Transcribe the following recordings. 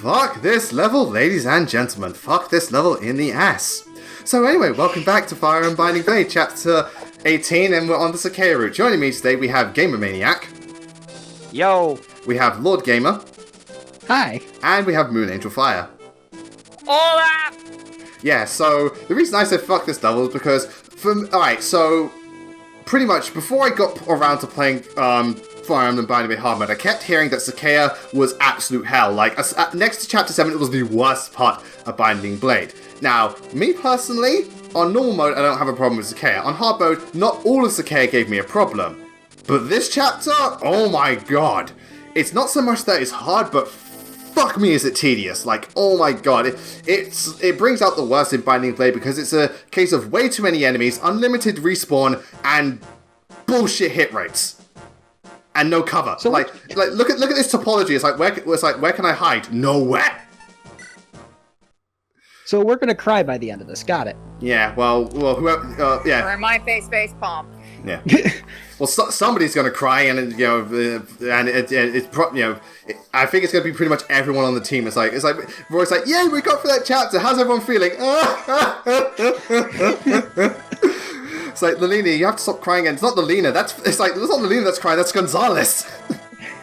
Fuck this level, ladies and gentlemen. Fuck this level in the ass. So anyway, welcome back to Fire and Binding Blade, chapter 18, and we're on the Sacae route. Joining me today, we have Gamer Maniac. Yo. We have Lord Gamer. Hi. And we have Moon Angel Fire. Hola! Yeah, so the reason I said fuck this level is because, alright, so pretty much before I got around to playing Fire Emblem Binding Blade hard mode, I kept hearing that Sacae was absolute hell. Like, next to chapter 7, it was the worst part of Binding Blade. Now, me personally, on normal mode, I don't have a problem with Sacae. On hard mode, not all of Sacae gave me a problem. But this chapter, oh my god. It's not so much that it's hard, but fuck me is it tedious. Like, oh my god. It brings out the worst in Binding Blade because it's a case of way too many enemies, unlimited respawn, and bullshit hit rates. And no cover. So like look at this topology. It's like where can I hide? Nowhere. So we're gonna cry by the end of this. Got it. Yeah. Well, whoever. Yeah. Or in my face palm. Yeah. Well, somebody's gonna cry, and I think it's gonna be pretty much everyone on the team. It's like Roy's like, yeah, we got through that chapter. How's everyone feeling? It's like, Lelina, you have to stop crying. And it's not Lelina. It's not Lelina that's crying. That's Gonzalez.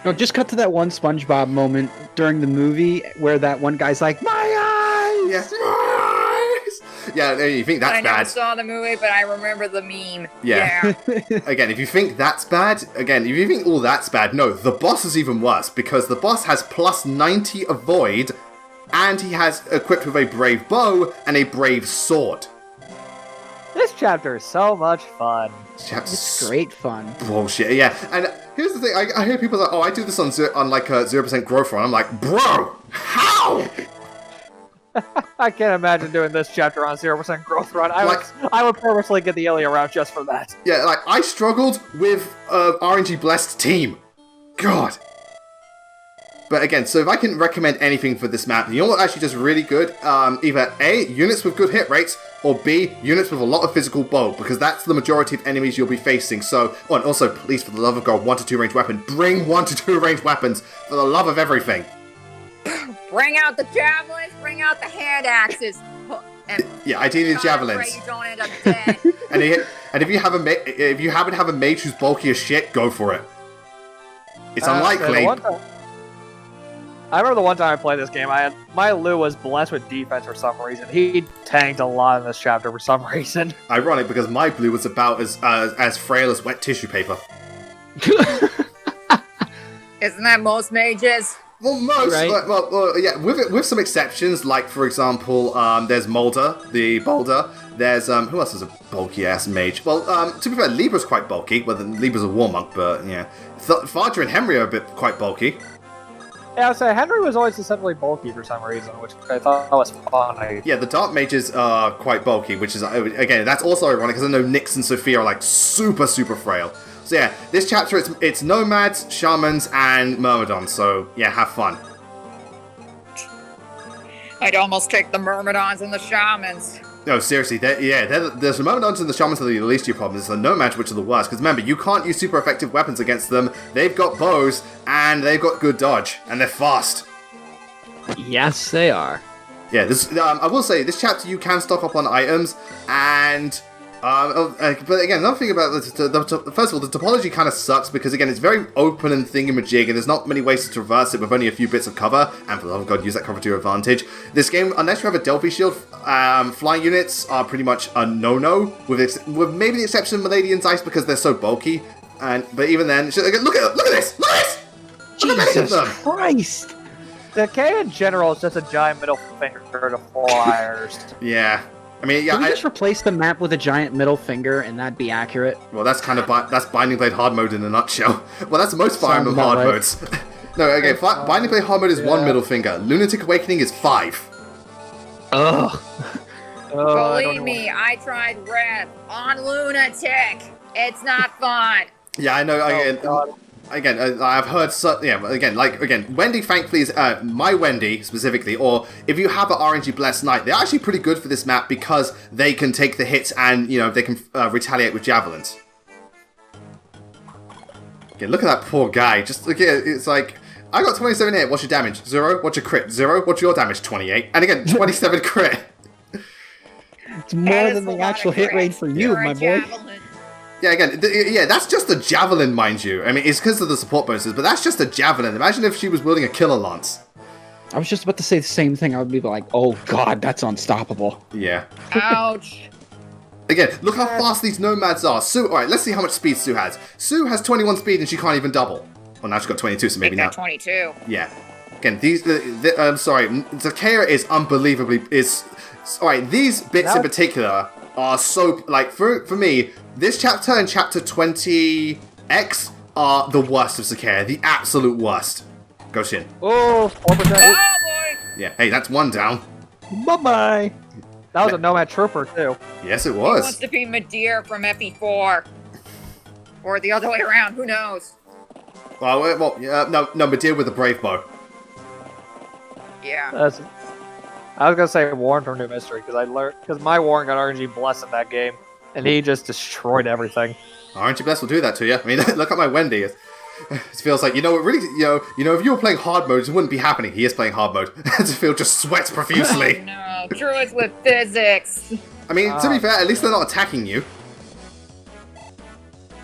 No, just cut to that one SpongeBob moment during the movie where that one guy's like, my eyes. Yeah. My eyes. Yeah. You think that's bad? I never saw the movie, but I remember the meme. Yeah. Again, if you think that's bad, if you think all that's bad, no, the boss is even worse because the boss has plus 90 avoid, and he has equipped with a brave bow and a brave sword. This chapter is so much fun. It's great fun. Bullshit, yeah. And here's the thing, I hear people like, oh, I do this on like a 0% growth run. I'm like, bro, how? I can't imagine doing this chapter on 0% growth run. I would purposely get the Ilya route just for that. Yeah, like, I struggled with RNG Blessed team. God. But again, so if I can recommend anything for this map, you know what actually does really good? Either A, units with good hit rates, or B, units with a lot of physical bow, because that's the majority of enemies you'll be facing. So, oh, and also, please, for the love of God, 1 to 2 ranged weapon. Bring 1 to 2 ranged weapons, for the love of everything. Bring out the javelins, bring out the hand axes. Yeah, ideally the javelins. You don't end up dead. and if you happen to have a mage who's bulky as shit, go for it. It's unlikely. I remember the one time I played this game, my Lou was blessed with defense for some reason. He tanked a lot in this chapter for some reason. Ironic, because my blue was about as frail as wet tissue paper. Isn't that most mages? Well, most, right? well, yeah, with some exceptions, like, for example, there's Mulder, the Boulder. There's, who else is a bulky-ass mage? Well, to be fair, Libra's quite bulky. Well, Libra's a war monk, but, yeah. Fadra and Henry are a bit quite bulky. Yeah, I would say Henry was always essentially bulky for some reason, which I thought was funny. Yeah, the Dark Mages are quite bulky, which is, again, that's also ironic, because I know Nyx and Sophia are, like, super, super frail. So yeah, this chapter, it's Nomads, Shamans, and Myrmidons, so yeah, have fun. I'd almost take the Myrmidons and the Shamans. No, seriously, there's the Myrmidons and the Shamans are the least of your problems. It's the Nomads which are the worst, because remember, you can't use super effective weapons against them. They've got bows, and they've got good dodge, and they're fast. Yes, they are. Yeah, I will say, this chapter you can stock up on items, and... but again, another thing about first of all, the topology kind of sucks because again, it's very open and thingamajig, and there's not many ways to traverse it with only a few bits of cover. And for the love of God, use that cover to your advantage. This game, unless you have a Delphi shield, flying units are pretty much a no-no, with maybe the exception of Miladian's Ice because they're so bulky. But even then, look at this! Look at this! Jesus Christ! The K in general is just a giant middle finger to flyers. Yeah. I mean, yeah. Can we just replace the map with a giant middle finger and that'd be accurate? Well, that's kind of that's Binding Blade hard mode in a nutshell. Well, that's most Fire Emblem hard modes. No, okay, Binding Blade hard mode is 1 middle finger. Lunatic Awakening is 5. Ugh. Believe me, I tried Red on Lunatic. It's not fun. Yeah, I know. Again, I've heard Wendy, thankfully, is my Wendy specifically, or if you have an RNG Blessed Knight, they're actually pretty good for this map because they can take the hits and, they can retaliate with javelins. Okay, look at that poor guy. Just look at it. It's like, I got 27 hit. What's your damage? 0. What's your crit? 0. What's your damage? 28. And again, 27 crit. It's more than the actual hit rate for you, my boy. Yeah, again, yeah, that's just a javelin, mind you. I mean, it's because of the support bonuses, but that's just a javelin. Imagine if she was wielding a killer lance. I was just about to say the same thing. I would be like, oh god, that's unstoppable. Yeah. Ouch. Again, look how fast these nomads are. Sue, alright, let's see how much speed Sue has. Sue has 21 speed and she can't even double. Well, now she's got 22, so maybe now. 22. Yeah. Again, I'm sorry, Sacae is unbelievably, alright, these bits in particular are so, like, for me, this chapter and chapter 20X are the worst of Sacae, the absolute worst. Go Shin. Oh, 4%. Oh boy. Yeah, hey, that's one down. Bye-bye. That was a Nomad Trooper, too. Yes, it He wants was. to be Madeir from FE4. Or the other way around, who knows? Well, no, Madeir with a brave bow. Yeah. I was gonna say Warren from New Mystery because my Warren got RNG blessed in that game, and he just destroyed everything. RNG Bless will do that to you. I mean, look at my Wendy. It feels like, it really, if you were playing hard mode, it wouldn't be happening. He is playing hard mode. Phil just sweats profusely. Oh no, druids with physics. I mean, to be fair, at least they're not attacking you.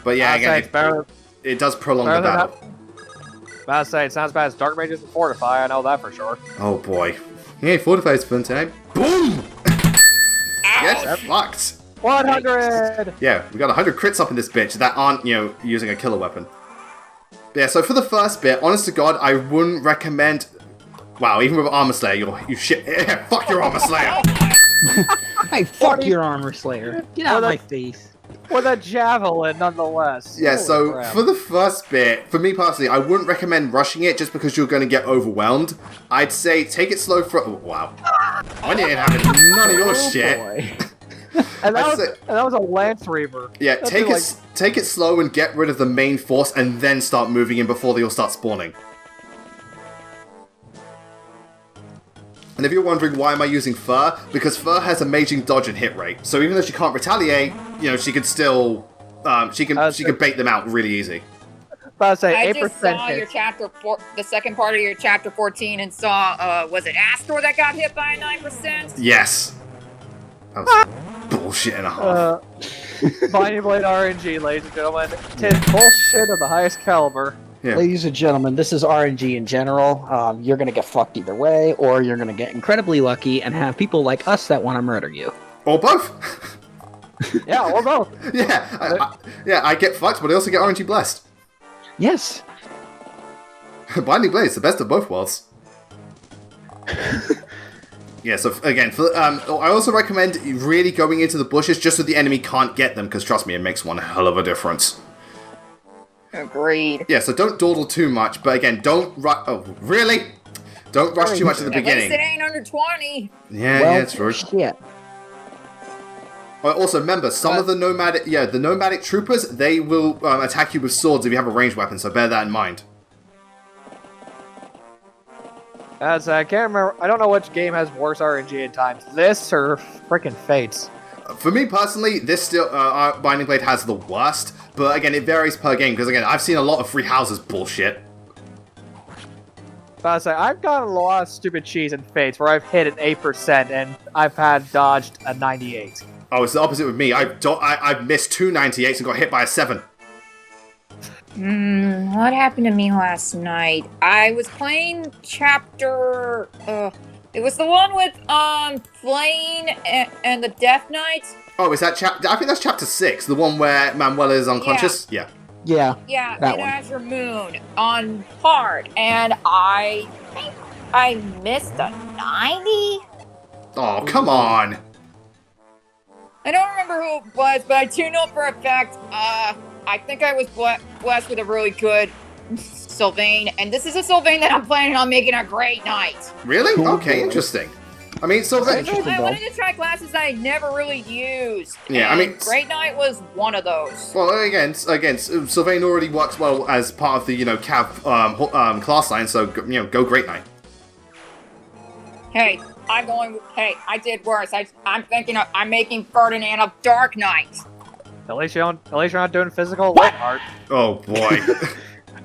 But yeah, again, it does prolong the battle. I was say it's not as bad as Dark Mages and Fortify. I know that for sure. Oh boy. Yeah, Fortify is fun time. Boom! Get fucked. 100! Yeah, we got 100 crits up in this bitch that aren't, using a killer weapon. But yeah, so for the first bit, honest to God, I wouldn't recommend... Wow, even with Armor Slayer, you shit... Yeah, fuck your Armor Slayer! Hey, fuck your Armor Slayer. Get out of my face. With a javelin, nonetheless. Yeah, Holy so crap. for the first bit, for me personally, I wouldn't recommend rushing it just because you're going to get overwhelmed. I'd say take it slow for... Oh, wow. I ain't having none of your shit. Boy. and that was a Lance Reaver. Yeah, That'd take it slow and get rid of the main force and then start moving in before they all start spawning. And if you're wondering why am I using Fur, because Fur has amazing dodge and hit rate. So even though she can't retaliate, she could still she can bait them out really easy. But I'd say I 8% just saw hit. your the second part of your chapter 14 and saw, was it Astor that got hit by a 9%? Yes. That was bullshit and a half. Binding Blade RNG, ladies and gentlemen. Tis bullshit of the highest caliber. Yeah. Ladies and gentlemen, this is RNG in general. You're going to get fucked either way, or you're going to get incredibly lucky and have people like us that want to murder you. Or both. Yeah, or both. Yeah, I get fucked, but I also get RNG blessed. Yes. Binding Blades, the best of both worlds. Yeah, so again, I also recommend really going into the bushes just so the enemy can't get them, because trust me, it makes one hell of a difference. Agreed. Yeah, so don't dawdle too much, but again, don't rush. Oh, really? Don't rush too much at the At least beginning. it ain't under 20. Yeah, it's true. Shit. Also, remember, some of the nomadic troopers, they will attack you with swords if you have a ranged weapon, so bear that in mind. As I can't remember, I don't know which game has worse RNG at times. This or freaking Fates. For me personally, this still Binding Blade has the worst, but again, it varies per game because again, I've seen a lot of free houses bullshit. But I say I've gotten a lot of stupid cheese in Fates where I've hit an 8% and I've had dodged a 98. Oh, it's the opposite with me. I've missed 2 98s and got hit by a 7. What happened to me last night? I was playing chapter... it was the one with, Flame and the Death Knight. Oh, is that chapter... I think that's chapter 6, the one where Manuela is unconscious? Yeah. Yeah. Yeah, that in one. Azure Moon on hard, and I think I missed a 90? Oh, come on! I don't remember who it was, but I do know for a fact, I think I was blessed with a really good Sylvain, and this is a Sylvain that I'm planning on making a great knight. Really? Cool. Okay, interesting. I mean, Sylvain... I wanted to try classes I never really used. Yeah, I and mean... Great Knight was one of those. Well, again, Sylvain already works well as part of the, Cav class line, so, go Great Knight. Hey, I did worse. I'm thinking I'm making Ferdinand a Dark Knight. At least you're not doing physical light art. Oh, boy.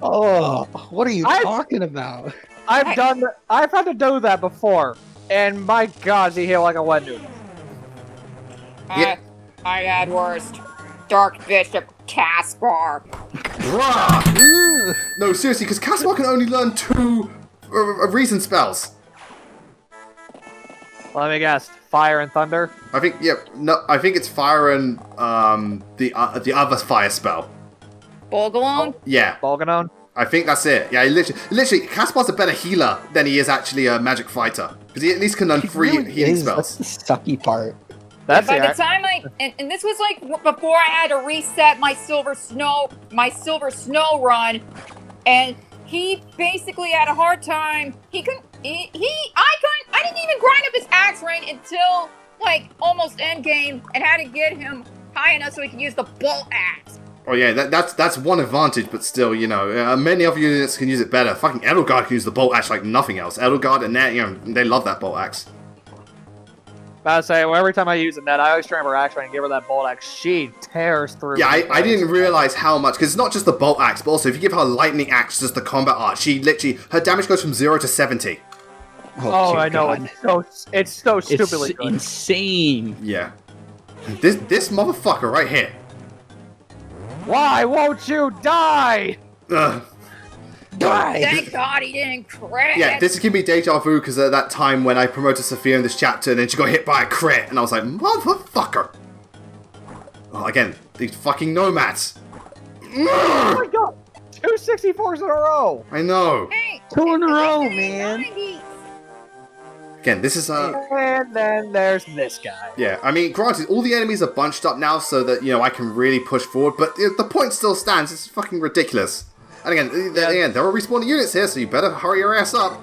Oh, what are you I- talking about? I've had to do that before, and my God, does he heal like a wet noodle. Yeah. I had worst. Dark Bishop Caspar. Bruh! Ugh. No, seriously, because Caspar can only learn 2 reason spells. Let me guess. Fire and thunder. I think, yeah, no, I think it's fire and the other fire spell. Bolgalon? Yeah, Bolganon. I think that's it. Yeah, literally, Caspar's a better healer than he is actually a magic fighter. Because he at least can learn 3 Really healing is. spells. That's the sucky part. That's By the it. time and this was like before I had to reset my Silver Snow run, and he basically had a hard time. I didn't even grind up his axe rank until like almost end game, and had to get him high enough so he could use the bolt axe. Oh yeah, that's one advantage, but still, you know, many other units can use it better. Fucking Edelgard can use the bolt axe like nothing else. Edelgard and Net, you know, they love that bolt axe. I say, well, every time I use a net, I always try her axe and give her that bolt axe. She tears through. Yeah, I didn't realize how much, because it's not just the bolt axe, but also if you give her lightning axe, just the combat art, she literally, her damage goes from 0 to 70. Oh, dear I know. God. It's so stupidly It's good. insane. Yeah. This motherfucker right here. Why won't you die? Ugh. Die. Thank God he didn't crit. Yeah, this is giving me deja vu because at that time when I promoted Sophia in this chapter and then she got hit by a crit and I was like, motherfucker. Oh, again, these fucking nomads. Oh my God! 264s in a row. I know. Hey, 2 in a row, it's man. 90s. Again, this is And then there's this guy. yeah, I mean, granted, all the enemies are bunched up now so that, you know, I can really push forward, but the point still stands. It's fucking ridiculous. And again, there are respawning units here, so you better hurry your ass up.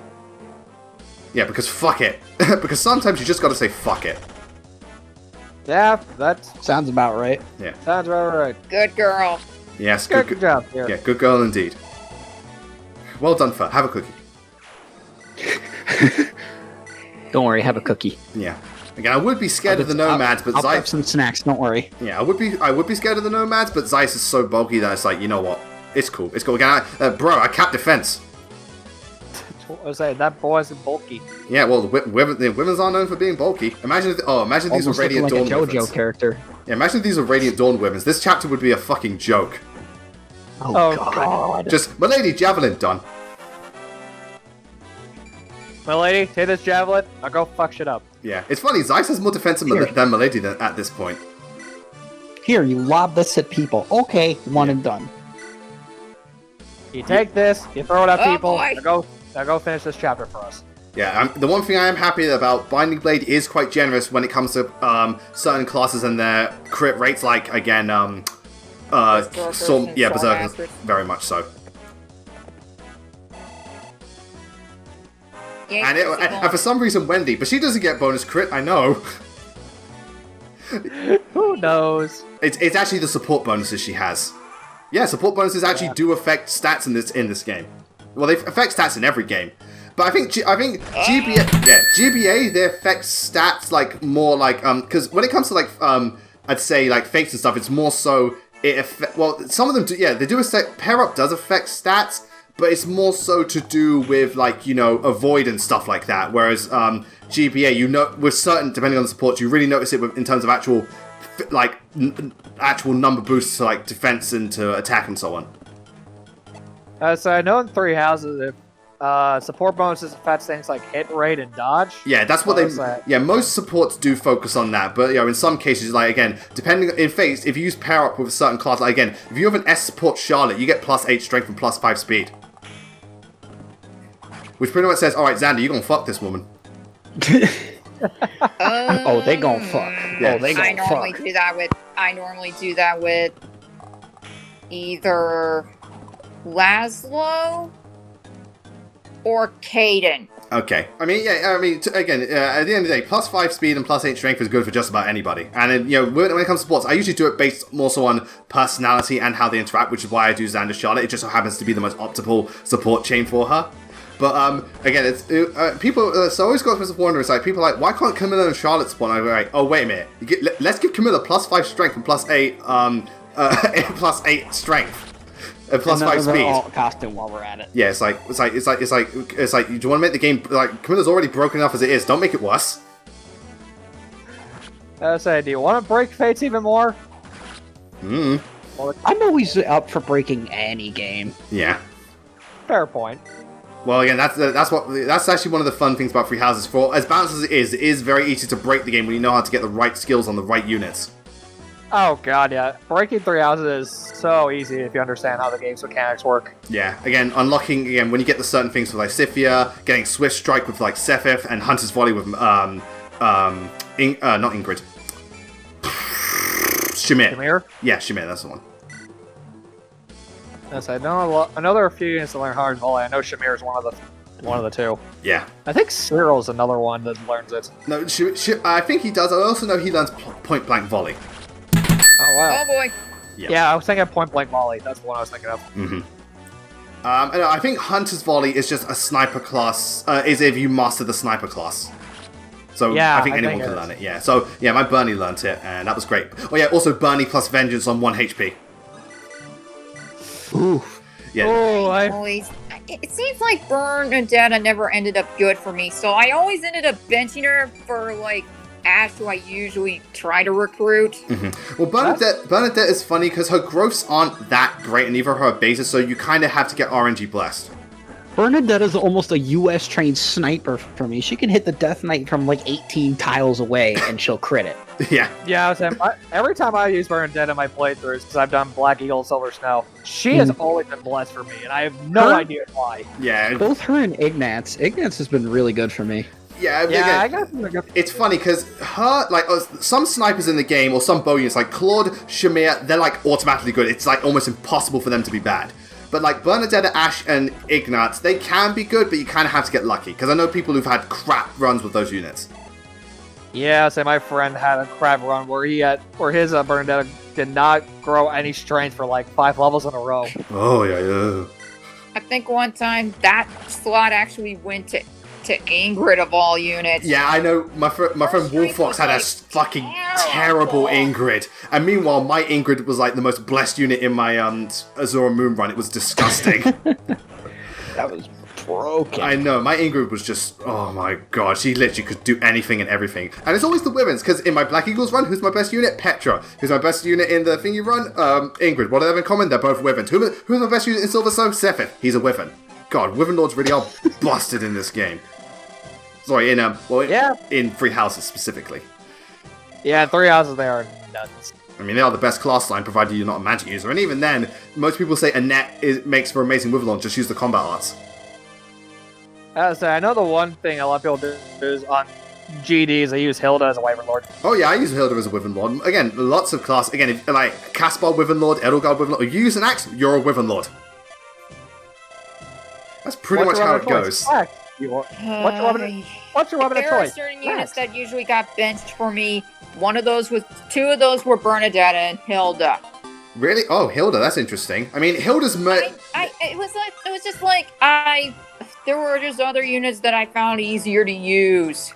Yeah, because fuck it. Because sometimes you just gotta say fuck it. Yeah, that Sounds about right. sounds about right. Good girl. Yes, Good job here. Yeah, good girl indeed. Well done, Fur. Have a cookie. Don't worry, have a cookie. Yeah. Again, I would be scared of the nomads, but I'll prep Zeiss. some snacks. Don't worry. Yeah, I would be scared of the nomads, but Zeiss is so bulky that it's like, you know what? It's cool. It's cool. Again, bro, I capped defense. I was saying that boy's bulky. Yeah, well, the women's are known for being bulky. Imagine these Almost were looking Radiant like a Dawn JoJo wyverns. character. Yeah, imagine if these were Radiant Dawn wyverns. This chapter would be a fucking joke. Oh, God. Just, Milady, javelin, done. My lady, take this javelin. I'll go fuck shit up. Yeah, it's funny. Zeiss has more defense than Milady at this point. Here, you lob this at people. Okay, one and done. You take this, you throw it at Oh, people. boy. Now go finish this chapter for us. Yeah, the one thing I am happy about, Binding Blade is quite generous when it comes to certain classes and their crit rates, like, again, Berserkers and Berserkers, Swordmasters. very much so. Yeah, And for some reason, Wendy, but she doesn't get bonus crit, I know. Who knows? It's actually the support bonuses she has. Yeah, support bonuses actually do affect stats in this game. Well, they affect stats in every game. But I think GBA, they affect stats like more like because when it comes to like I'd say like fakes and stuff, it's more so some of them do, yeah, they do affect, pair up does affect stats, but it's more so to do with like, you know, avoid and stuff like that. Whereas GBA, you know, with certain, depending on the supports, you really notice it in terms of actual like actual number boosts to like defense and to attack and so on. So I know in 3 houses, if support bonuses affect things like hit rate and dodge. Yeah, that's what yeah, most supports do focus on that, but you know, in some cases, like again, depending in Fates, if you use pair up with a certain class, like again, if you have an S support Charlotte, you get +8 strength and +5 speed. Which pretty much says, alright, Xander, you're gonna fuck this woman. Oh, they gon' fuck. Yeah. Oh, they I gon' normally fuck. do that with either Laszlo or Caden. Okay. I mean, yeah, I mean, again, at the end of the day, +5 speed and +8 strength is good for just about anybody. And then, you know, when it comes to sports, I usually do it based more so on personality and how they interact, which is why I do Xander Charlotte. It just so happens to be the most optimal support chain for her. But again, it's people. So I always got to wonder. It's like people are like, why can't Camilla and Charlotte spawn? I'm like, oh wait a minute, let's give Camilla +5 strength and +8 +8 strength. And plus And 5 they're speed. all costume while we're at it. Yeah, it's like, do you want to make the game, like, Camilla's already broken enough as it is, don't make it worse. I say, do you want to break Fates even more? Mm. I'm always up for breaking any game. Yeah. Fair point. Well, again, that's actually one of the fun things about Free Houses. For as balanced as it is very easy to break the game when you know how to get the right skills on the right units. Oh god, yeah. Breaking 3 houses is so easy if you understand how the game's mechanics work. Yeah, again, unlocking, again, when you get the certain things with Lysithia, getting Swift Strike with, like, Sephiroth, and Hunter's Volley with, not Ingrid. Shamir. Shamir? Yeah, Shamir, that's the one. I said, no, I know there are a few units to learn Hunter's Volley. I know Shamir is one of the two. Yeah. I think Cyril's another one that learns it. No, I think he does. I also know he learns Point Blank Volley. Oh wow. Oh boy. Yeah, I was thinking Point Blank Volley. That's the one I was thinking of. Mm-hmm. And I think Hunter's Volley is just a sniper class, is if you master the sniper class. So Yeah, I think anyone can learn it, yeah. So, yeah, my Bernie learnt it, and that was great. Oh yeah, also Bernie plus Vengeance on 1 HP. Ooh. Yeah. Oh, It seems like Bernadetta never ended up good for me, so I always ended up benching her for, like, Ash, who I usually try to recruit. Mm-hmm. Well, Bernadette is funny because her growths aren't that great, and neither are her bases, so you kind of have to get RNG blessed. Bernadetta's almost a US trained sniper for me. She can hit the Death Knight from like 18 tiles away and she'll crit it. Yeah. Yeah, I was saying, every time I use Bernadette in my playthroughs, because I've done Black Eagle, Silver Snow, she has always been blessed for me, and I have no idea why. Yeah. Both her and Ignatz. Ignatz has been really good for me. Yeah, Yeah, again, I got it's funny because her, like, some snipers in the game, or some bow units, like Claude, Shamir, they're like automatically good. It's like almost impossible for them to be bad. But like Bernadetta, Ash, and Ignatz, they can be good, but you kind of have to get lucky. Because I know people who've had crap runs with those units. Yeah, say my friend had a crap run where his Bernadetta did not grow any strength for like 5 levels in a row. Oh, yeah. I think one time that slot actually went to Ingrid of all units. Yeah, I know. My friend Wolfox had a fucking terrible Ingrid. And meanwhile, my Ingrid was like the most blessed unit in my Azura Moon run. It was disgusting. That was broken. I know. My Ingrid was just, oh my god. She literally could do anything and everything. And it's always the women's, because in my Black Eagles run, who's my best unit? Petra. Who's my best unit in the thingy run? Ingrid. What do they have in common? They're both women's. Who's my best unit in Silver Snow? Sephiroth. He's a Wyvern. God, Wyvern Lords really are busted in this game. Sorry, in Free Houses specifically. Yeah, 3 houses they are nuts. I mean, they are the best class line, provided you're not a magic user. And even then, most people say Annette makes for amazing Wyvern Lord, just use the combat arts. I know the one thing a lot of people do is on GDs, they use Hilda as a Wyvern Lord. Oh yeah, I use Hilda as a Wyvern Lord. Again, lots of class. Again, if, like Caspar Wyvern Lord, Edelgard Wyvern Lord, you use an axe, you're a Wyvern Lord. That's pretty much how it goes. What's your weapon of There are choice? certain units that usually got benched for me. Two of those were Bernadetta and Hilda. Really? Oh, Hilda, that's interesting. I mean, Hilda's... It was just like, there were just other units that I found easier to use.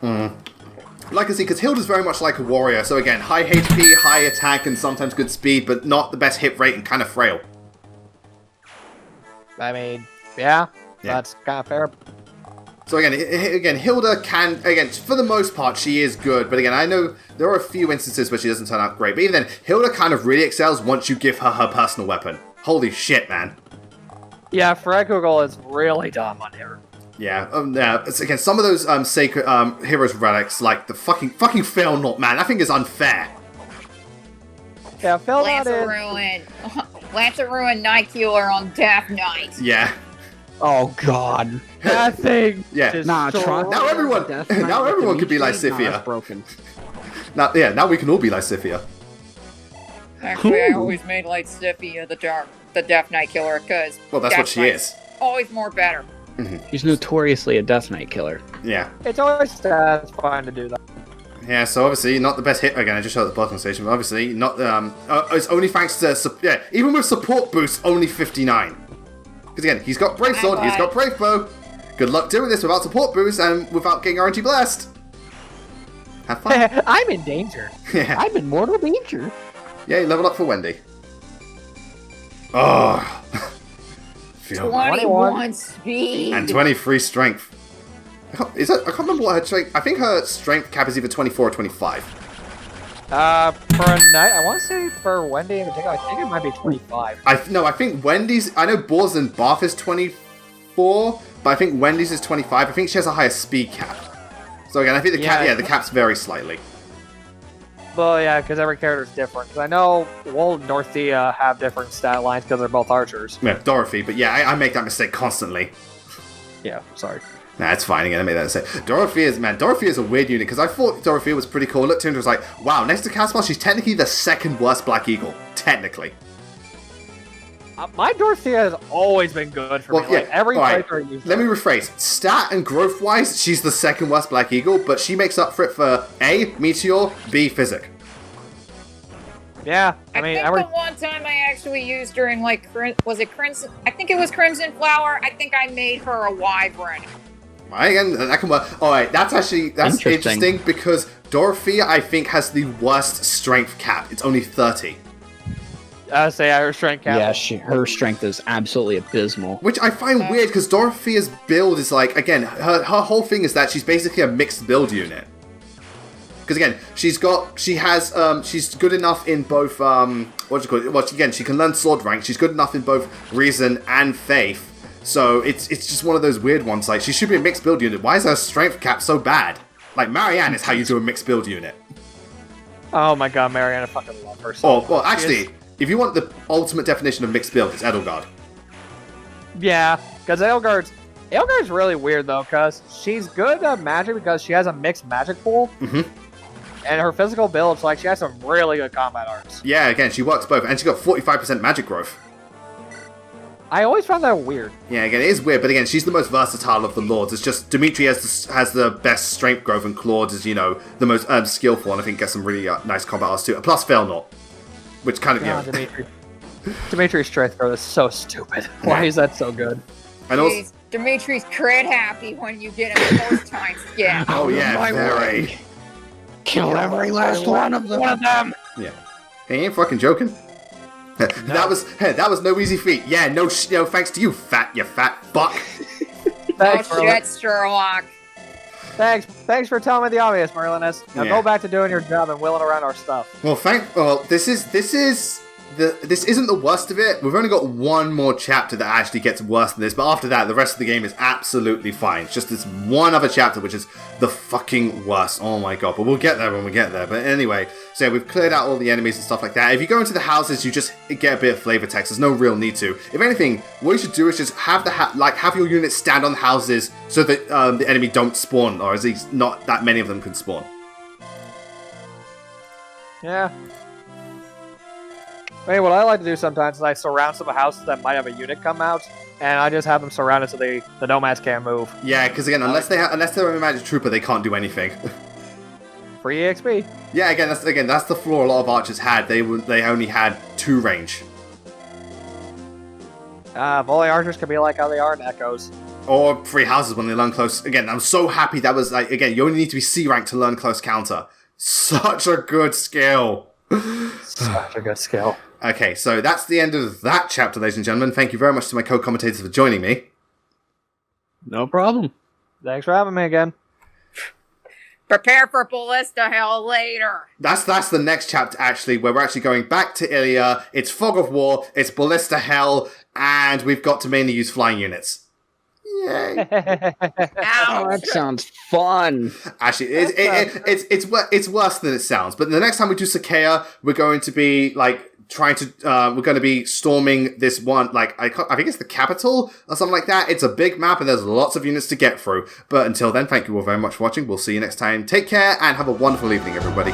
Like I see, because Hilda's very much like a warrior. So again, high HP, high attack, and sometimes good speed, but not the best hit rate and kind of frail. I mean, yeah. That's kind of fair. So again, Hilda can, for the most part, she is good. But again, I know there are a few instances where she doesn't turn out great. But even then, Hilda kind of really excels once you give her personal weapon. Holy shit, man. Yeah, Fred Google is really dumb on here. Yeah, again, some of those sacred heroes relics, like the fucking Fail Not, man, that thing is unfair. Yeah, Fail Not Lancer Ruin Night Killer on Death Knight. Yeah. Oh god. That thing. Yeah. Nah, now everyone could be Lysithia. Broken. Now we can all be Lysithia. Actually, I always made Lysithia the Death Knight Killer, because... Well, that's what she is. Always more better. She's notoriously a Death Knight killer. Yeah. It's always satisfying to do that. Yeah, so obviously not the best hit. Again, I just showed the bottom station, but obviously not. It's only thanks to even with support boost, only 59. Because again, he's got Brave Sword, he's got Brave Bow. Good luck doing this without support boost and without getting RNG blessed. Have fun. I'm in danger. Yeah. I'm in mortal danger. Yeah, level up for Wendy. Oh. 21 speed. And 23 strength. I can't remember what her strength. I think her strength cap is either 24 or 25. For a night, I want to say for Wendy in particular, I think it might be 25. I think Wendy's. I know Boars and Bath is 24, but I think Wendy's is 25. I think she has a higher speed cap. So again, I think the caps vary slightly. Well, yeah, because every character is different. Because I know Wool and Dorothea have different stat lines because they're both archers. Yeah, Dorothy, but yeah, I make that mistake constantly. Yeah, sorry. Nah, it's fine. Again, I made that mistake. Dorothy is a weird unit because I thought Dorothy was pretty cool. Looked to her and was like, wow, next to Caspar, she's technically the second worst Black Eagle. Technically. My Dorothea has always been good for me. Like, every playthrough you Let me rephrase. Stat and growth-wise, she's the second worst Black Eagle, but she makes up for it for A, Meteor, B, Physic. Yeah, I think the one time I actually used her in, like, was it Crimson? I think it was Crimson Flower. I think I made her a Wyvern. Again, that can work. Alright, that's interesting because Dorothea, I think, has the worst strength cap. It's only 30. I say her strength cap. Yeah, her strength is absolutely abysmal. Which I find weird because Dorothea's build is like, again, her whole thing is that she's basically a mixed build unit. Because again, she's good enough in both, she can learn sword rank. She's good enough in both reason and faith. So it's just one of those weird ones. Like, she should be a mixed build unit. Why is her strength cap so bad? Like, Marianne is how you do a mixed build unit. Oh my god, Marianne, I fucking love her so much. Well, actually, if you want the ultimate definition of mixed build, it's Edelgard. Yeah, because Edelgard's really weird though, because she's good at magic because she has a mixed magic pool. Mm-hmm. And her physical build, like, she has some really good combat arts. Yeah, again, she works both, and she got 45% magic growth. I always found that weird. Yeah, again, it is weird, but again, she's the most versatile of the lords. It's just Dimitri has the best strength growth, and Claude is, the most skillful, and I think gets some really nice combat arts too. Plus Failnaught, which kind of, Dimitri's strength growth is so stupid. Why is that so good? And also, Dimitri's crit happy when you get him post time skin. Oh yeah, very. Kill every last one of them. Yeah, he ain't fucking joking. No. that was no easy feat. Yeah, no thanks to you, you fat fuck. Thanks, oh shit, Sherlock. Thanks for telling me the obvious, Merlinus. Now go back to doing your job and wheeling around our stuff. Well, this isn't the worst of it. We've only got one more chapter that actually gets worse than this, but after that, the rest of the game is absolutely fine. It's just this one other chapter, which is the fucking worst. Oh my god, but we'll get there when we get there. But anyway, so we've cleared out all the enemies and stuff like that. If you go into the houses, you just get a bit of flavor text. There's no real need to. If anything, what you should do is just have have your units stand on the houses so that the enemy don't spawn, or at least not that many of them can spawn. Yeah. Hey, what I like to do sometimes is I surround some houses that might have a unit come out, and I just have them surrounded so the nomads can't move. Yeah, because again, unless they're a magic trooper, they can't do anything. Free EXP. Yeah, again, that's the flaw a lot of archers had. They only had 2 range. Volley archers can be like how they are in Echoes. Or 3 houses when they learn close. Again, I'm so happy that was like, again, you only need to be C rank to learn close counter. Such a good skill. Such a good skill. Okay, so that's the end of that chapter, ladies and gentlemen. Thank you very much to my co-commentators for joining me. No problem. Thanks for having me again. Prepare for Ballista Hell later. That's the next chapter, actually, where we're actually going back to Ilia. It's Fog of War, it's Ballista Hell, and we've got to mainly use flying units. Yay. Oh, that sounds fun. Actually, it's worse than it sounds. But the next time we do Sacae, we're going to be we're going to be storming this one, I think it's the capital or something like that. It's a big map and there's lots of units to get through. But until then, thank you all very much for watching. We'll see you next time. Take care and have a wonderful evening, everybody.